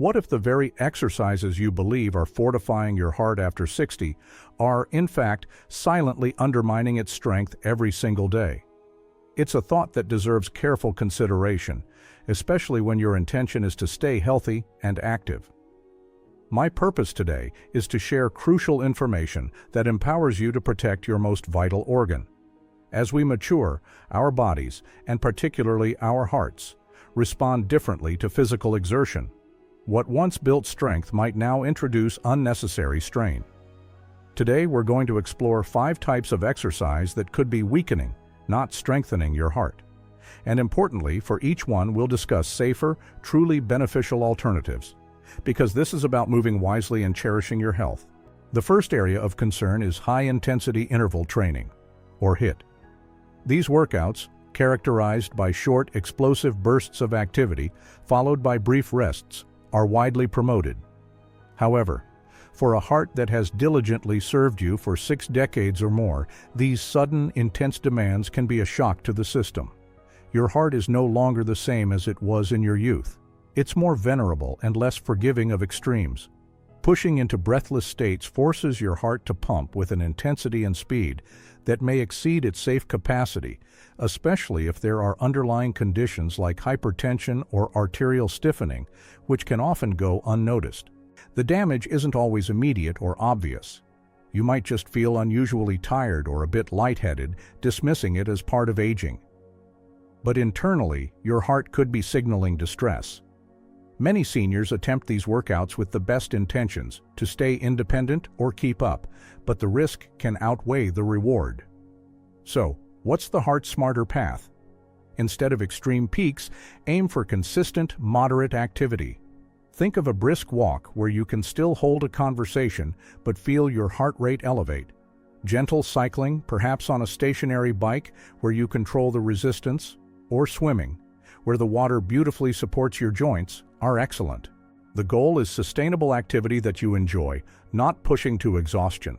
What if the very exercises you believe are fortifying your heart after 60 are, in fact, silently undermining its strength every single day? It's a thought that deserves careful consideration, especially when your intention is to stay healthy and active. My purpose today is to share crucial information that empowers you to protect your most vital organ. As we mature, our bodies, and particularly our hearts, respond differently to physical exertion. What once built strength might now introduce unnecessary strain. Today we're going to explore 5 types of exercise that could be weakening, not strengthening your heart. And importantly, for each one we'll discuss safer, truly beneficial alternatives. Because this is about moving wisely and cherishing your health. The first area of concern is high-intensity interval training, or HIIT. These workouts, characterized by short, explosive bursts of activity followed by brief rests, are widely promoted. However, for a heart that has diligently served you for 6 decades or more, these sudden, intense demands can be a shock to the system. Your heart is no longer the same as it was in your youth. It's more venerable and less forgiving of extremes. Pushing into breathless states forces your heart to pump with an intensity and speed that may exceed its safe capacity, especially if there are underlying conditions like hypertension or arterial stiffening, which can often go unnoticed. The damage isn't always immediate or obvious. You might just feel unusually tired or a bit lightheaded, dismissing it as part of aging. But internally, your heart could be signaling distress. Many seniors attempt these workouts with the best intentions, to stay independent or keep up, but the risk can outweigh the reward. So, what's the heart's smarter path? Instead of extreme peaks, aim for consistent, moderate activity. Think of a brisk walk where you can still hold a conversation but feel your heart rate elevate. Gentle cycling, perhaps on a stationary bike where you control the resistance, or swimming, where the water beautifully supports your joints, are excellent. The goal is sustainable activity that you enjoy, not pushing to exhaustion.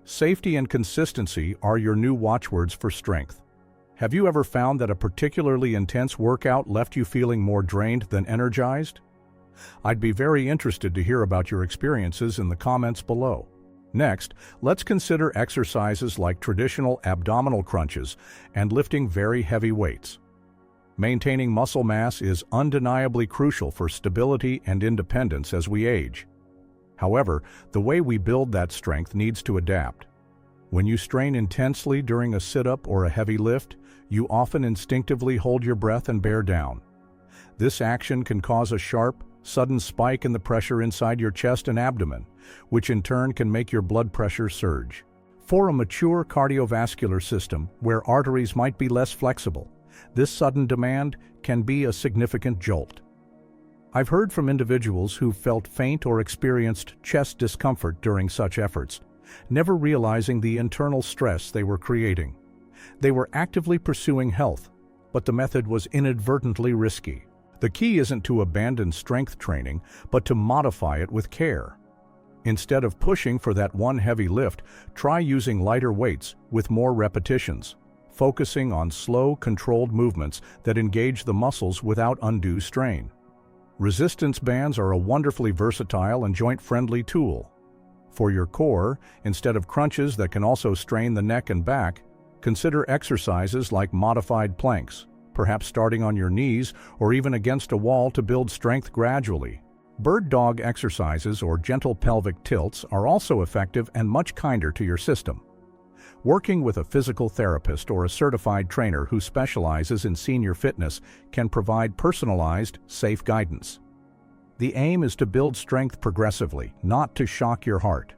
Safety and consistency are your new watchwords for strength. Have you ever found that a particularly intense workout left you feeling more drained than energized? I'd be very interested to hear about your experiences in the comments below. Next, let's consider exercises like traditional abdominal crunches and lifting very heavy weights. Maintaining muscle mass is undeniably crucial for stability and independence as we age. However, the way we build that strength needs to adapt. When you strain intensely during a sit-up or a heavy lift, you often instinctively hold your breath and bear down. This action can cause a sharp, sudden spike in the pressure inside your chest and abdomen, which in turn can make your blood pressure surge. For a mature cardiovascular system where arteries might be less flexible, this sudden demand can be a significant jolt. I've heard from individuals who felt faint or experienced chest discomfort during such efforts, never realizing the internal stress they were creating. They were actively pursuing health, but the method was inadvertently risky. The key isn't to abandon strength training, but to modify it with care. Instead of pushing for that one heavy lift, try using lighter weights with more repetitions, focusing on slow, controlled movements that engage the muscles without undue strain. Resistance bands are a wonderfully versatile and joint-friendly tool. For your core, instead of crunches that can also strain the neck and back, consider exercises like modified planks, perhaps starting on your knees or even against a wall to build strength gradually. Bird dog exercises or gentle pelvic tilts are also effective and much kinder to your system. Working with a physical therapist or a certified trainer who specializes in senior fitness can provide personalized, safe guidance. The aim is to build strength progressively, not to shock your heart.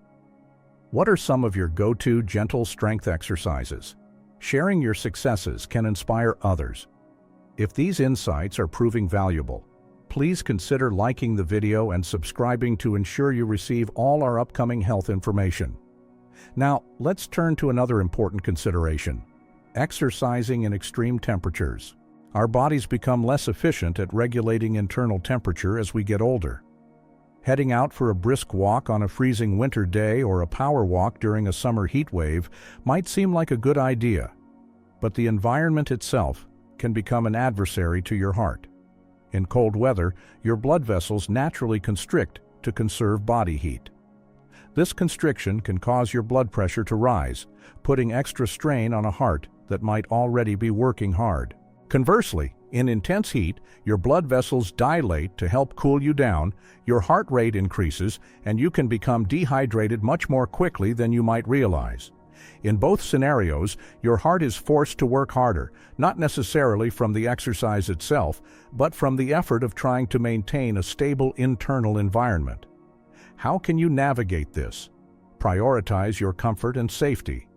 What are some of your go-to gentle strength exercises? Sharing your successes can inspire others. If these insights are proving valuable, please consider liking the video and subscribing to ensure you receive all our upcoming health information. Now, let's turn to another important consideration: exercising in extreme temperatures. Our bodies become less efficient at regulating internal temperature as we get older. Heading out for a brisk walk on a freezing winter day or a power walk during a summer heat wave might seem like a good idea, but the environment itself can become an adversary to your heart. In cold weather, your blood vessels naturally constrict to conserve body heat. This constriction can cause your blood pressure to rise, putting extra strain on a heart that might already be working hard. Conversely, in intense heat, your blood vessels dilate to help cool you down, your heart rate increases, and you can become dehydrated much more quickly than you might realize. In both scenarios, your heart is forced to work harder, not necessarily from the exercise itself, but from the effort of trying to maintain a stable internal environment. How can you navigate this? Prioritize your comfort and safety.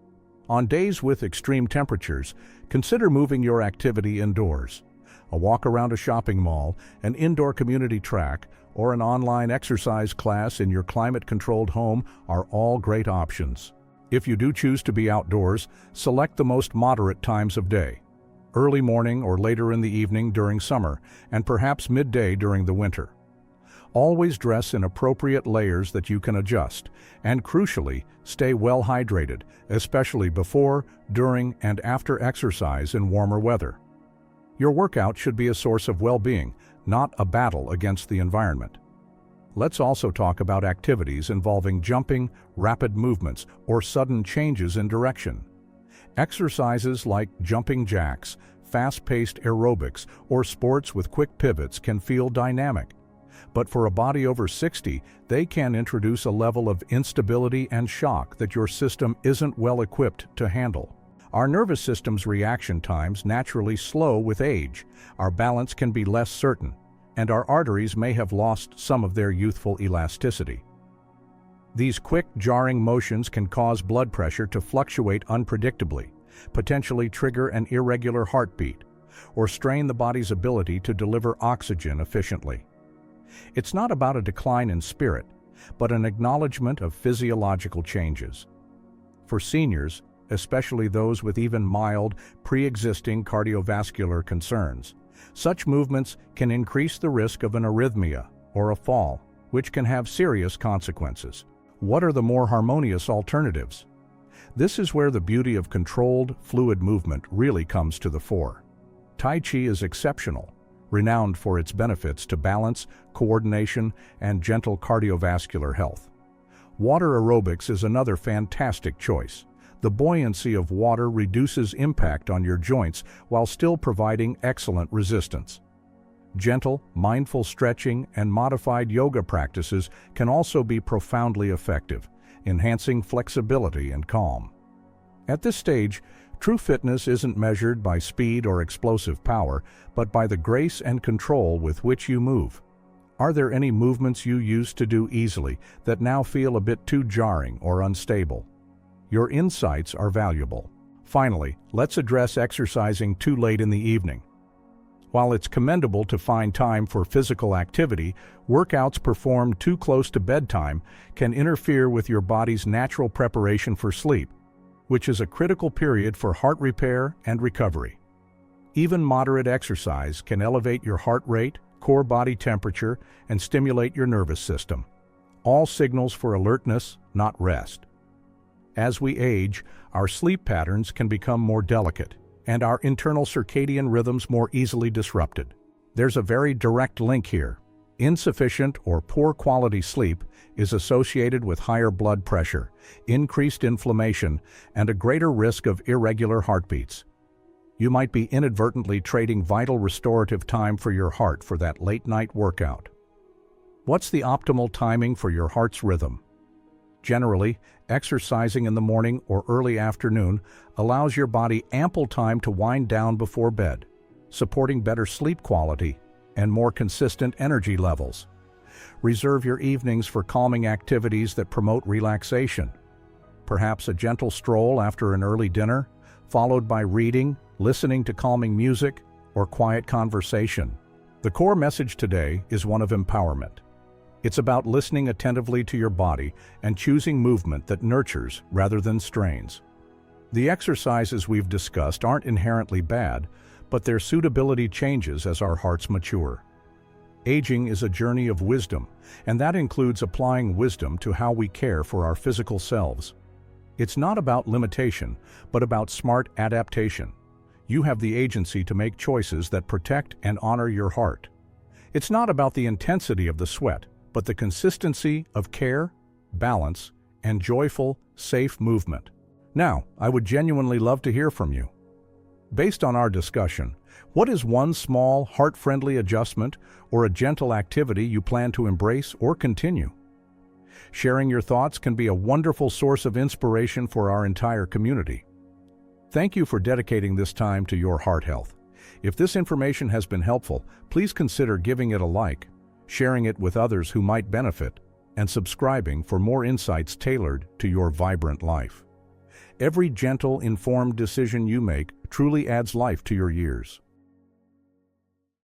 On days with extreme temperatures, consider moving your activity indoors. A walk around a shopping mall, an indoor community track, or an online exercise class in your climate-controlled home are all great options. If you do choose to be outdoors, select the most moderate times of day. Early morning or later in the evening during summer, and perhaps midday during the winter. Always dress in appropriate layers that you can adjust, and crucially, stay well hydrated, especially before, during, and after exercise in warmer weather. Your workout should be a source of well-being, not a battle against the environment. Let's also talk about activities involving jumping, rapid movements, or sudden changes in direction. Exercises like jumping jacks, fast-paced aerobics, or sports with quick pivots can feel dynamic. But for a body over 60, they can introduce a level of instability and shock that your system isn't well equipped to handle. Our nervous system's reaction times naturally slow with age, our balance can be less certain, and our arteries may have lost some of their youthful elasticity. These quick, jarring motions can cause blood pressure to fluctuate unpredictably, potentially trigger an irregular heartbeat, or strain the body's ability to deliver oxygen efficiently. It's not about a decline in spirit, but an acknowledgement of physiological changes. For seniors, especially those with even mild, pre-existing cardiovascular concerns, such movements can increase the risk of an arrhythmia or a fall, which can have serious consequences. What are the more harmonious alternatives? This is where the beauty of controlled, fluid movement really comes to the fore. Tai Chi is exceptional, renowned for its benefits to balance, coordination, and gentle cardiovascular health. Water aerobics is another fantastic choice. The buoyancy of water reduces impact on your joints while still providing excellent resistance. Gentle, mindful stretching and modified yoga practices can also be profoundly effective, enhancing flexibility and calm. At this stage, true fitness isn't measured by speed or explosive power, but by the grace and control with which you move. Are there any movements you used to do easily that now feel a bit too jarring or unstable? Your insights are valuable. Finally, let's address exercising too late in the evening. While it's commendable to find time for physical activity, workouts performed too close to bedtime can interfere with your body's natural preparation for sleep, which is a critical period for heart repair and recovery. Even moderate exercise can elevate your heart rate, core body temperature, and stimulate your nervous system. All signals for alertness, not rest. As we age, our sleep patterns can become more delicate, and our internal circadian rhythms more easily disrupted. There's a very direct link here. Insufficient or poor quality sleep is associated with higher blood pressure, increased inflammation, and a greater risk of irregular heartbeats. You might be inadvertently trading vital restorative time for your heart for that late-night workout. What's the optimal timing for your heart's rhythm? Generally, exercising in the morning or early afternoon allows your body ample time to wind down before bed, supporting better sleep quality and more consistent energy levels. Reserve your evenings for calming activities that promote relaxation. Perhaps a gentle stroll after an early dinner, followed by reading, listening to calming music, or quiet conversation. The core message today is one of empowerment. It's about listening attentively to your body and choosing movement that nurtures rather than strains. The exercises we've discussed aren't inherently bad, but their suitability changes as our hearts mature. Aging is a journey of wisdom, and that includes applying wisdom to how we care for our physical selves. It's not about limitation, but about smart adaptation. You have the agency to make choices that protect and honor your heart. It's not about the intensity of the sweat, but the consistency of care, balance, and joyful, safe movement. Now, I would genuinely love to hear from you. Based on our discussion, what is one small, heart-friendly adjustment or a gentle activity you plan to embrace or continue? Sharing your thoughts can be a wonderful source of inspiration for our entire community. Thank you for dedicating this time to your heart health. If this information has been helpful, please consider giving it a like, sharing it with others who might benefit, and subscribing for more insights tailored to your vibrant life. Every gentle, informed decision you make truly adds life to your years.